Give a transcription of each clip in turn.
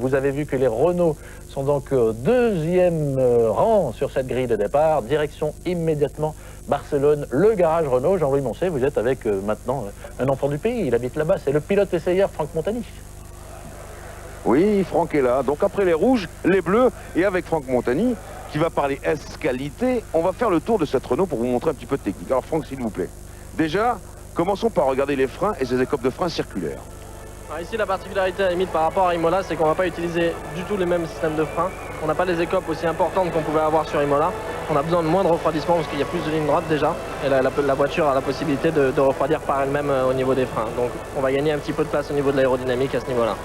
Vous avez vu que les Renault sont donc au deuxième rang sur cette grille de départ. Direction immédiatement Barcelone, le garage Renault. Jean-Louis Moncey, vous êtes avec maintenant un enfant du pays. Il habite là-bas. C'est le pilote essayeur Franck Montagny. Oui, Franck est là. Donc après les rouges, les bleus, et avec Franck Montagny, qui va parler S-qualité, on va faire le tour de cette Renault pour vous montrer un petit peu de technique. Alors Franck, s'il vous plaît. Déjà, commençons par regarder les freins et ces écopes de freins circulaires. Alors ici, la particularité à la limite par rapport à Imola, c'est qu'on ne va pas utiliser du tout les mêmes systèmes de freins. On n'a pas les écopes aussi importantes qu'on pouvait avoir sur Imola. On a besoin de moins de refroidissement parce qu'il y a plus de lignes droites déjà. Et la voiture a la possibilité de refroidir par elle-même au niveau des freins. Donc on va gagner un petit peu de place au niveau de l'aérodynamique à ce niveau-là.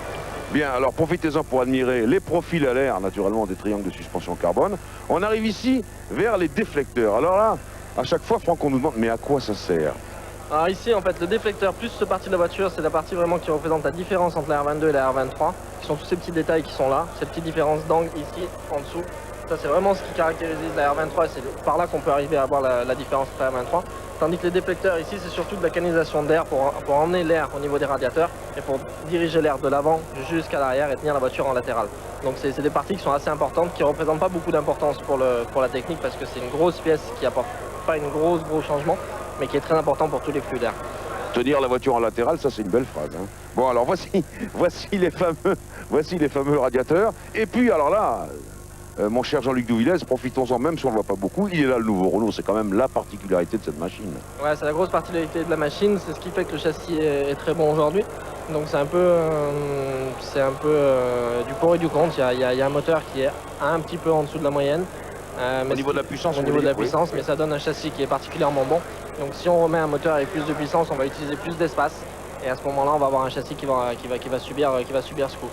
Bien, alors profitez-en pour admirer les profils à l'air, naturellement des triangles de suspension carbone. On arrive ici vers les déflecteurs. Alors là, à chaque fois, Franck, on nous demande, mais à quoi ça sert ? Alors ici, en fait, le déflecteur plus ce partie de la voiture, c'est la partie vraiment qui représente la différence entre la R22 et la R23, qui sont tous ces petits détails qui sont là, ces petites différences d'angle ici, en dessous. Ça, c'est vraiment ce qui caractérise la R23, c'est par là qu'on peut arriver à avoir la différence entre la R23. Tandis que les déflecteurs ici, c'est surtout de la canalisation d'air pour emmener l'air au niveau des radiateurs et pour diriger l'air de l'avant jusqu'à l'arrière et tenir la voiture en latéral. Donc c'est des parties qui sont assez importantes, qui ne représentent pas beaucoup d'importance pour la technique parce que c'est une grosse pièce qui apporte pas une gros changement, mais qui est très important pour tous les flux d'air. Tenir la voiture en latéral, ça c'est une belle phrase. Hein. Bon, alors voici les fameux radiateurs. Et puis alors là, mon cher Jean-Luc Douvillez, profitons-en même si on ne le voit pas beaucoup. Il est là le nouveau Renault, c'est quand même la particularité de cette machine. Ouais, c'est la grosse particularité de la machine, c'est ce qui fait que le châssis est très bon aujourd'hui. Donc c'est un peu du pour et du contre. Il y a un moteur qui est un petit peu en dessous de la moyenne. Au niveau de la puissance, mais ça donne un châssis qui est particulièrement bon. Donc si on remet un moteur avec plus de puissance, on va utiliser plus d'espace. Et à ce moment-là, on va avoir un châssis qui va subir ce coup.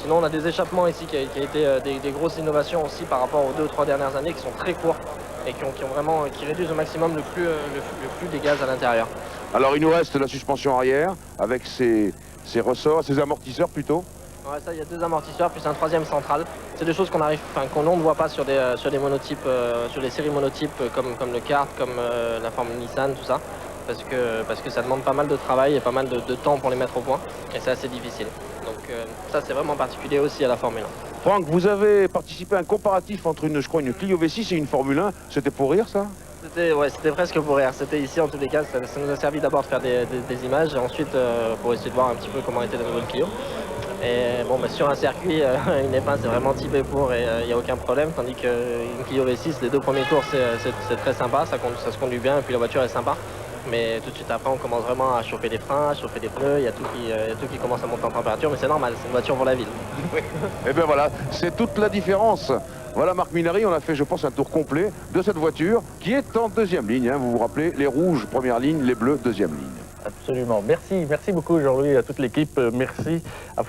Sinon, on a des échappements ici qui a été des grosses innovations aussi par rapport aux 2 ou 3 dernières années qui sont très courts et qui réduisent au maximum le flux des gaz à l'intérieur. Alors il nous reste la suspension arrière avec ses ressorts, ses amortisseurs plutôt. Ouais, ça, il y a 2 amortisseurs plus un 3e central. C'est des choses qu'on ne voit pas sur des monotypes, sur les séries monotypes comme le kart, comme la Formule Nissan, tout ça. Parce que ça demande pas mal de travail et pas mal de temps pour les mettre au point. Et c'est assez difficile. Donc ça, c'est vraiment particulier aussi à la Formule 1. Franck, vous avez participé à un comparatif entre une Clio V6 et une Formule 1. C'était pour rire, ça ? C'était presque pour rire. C'était ici, en tous les cas, ça nous a servi d'abord de faire des images et ensuite pour essayer de voir un petit peu comment était la nouvelle Clio. Et bon, sur un circuit, une épingle c'est vraiment typé pour et il n'y a aucun problème. Tandis qu'une Clio V6, les 2 premiers tours, c'est très sympa, ça se conduit bien et puis la voiture est sympa. Mais tout de suite après, on commence vraiment à chauffer les freins, à chauffer les pneus, il y a tout qui commence à monter en température, mais c'est normal, c'est une voiture pour la ville. Et bien voilà, c'est toute la différence. Voilà Marc Minary, on a fait je pense un tour complet de cette voiture qui est en 2e ligne. Hein. Vous vous rappelez, les rouges première ligne, les bleus 2e ligne. Absolument. Merci beaucoup Jean-Louis, à toute l'équipe. Merci à Franck.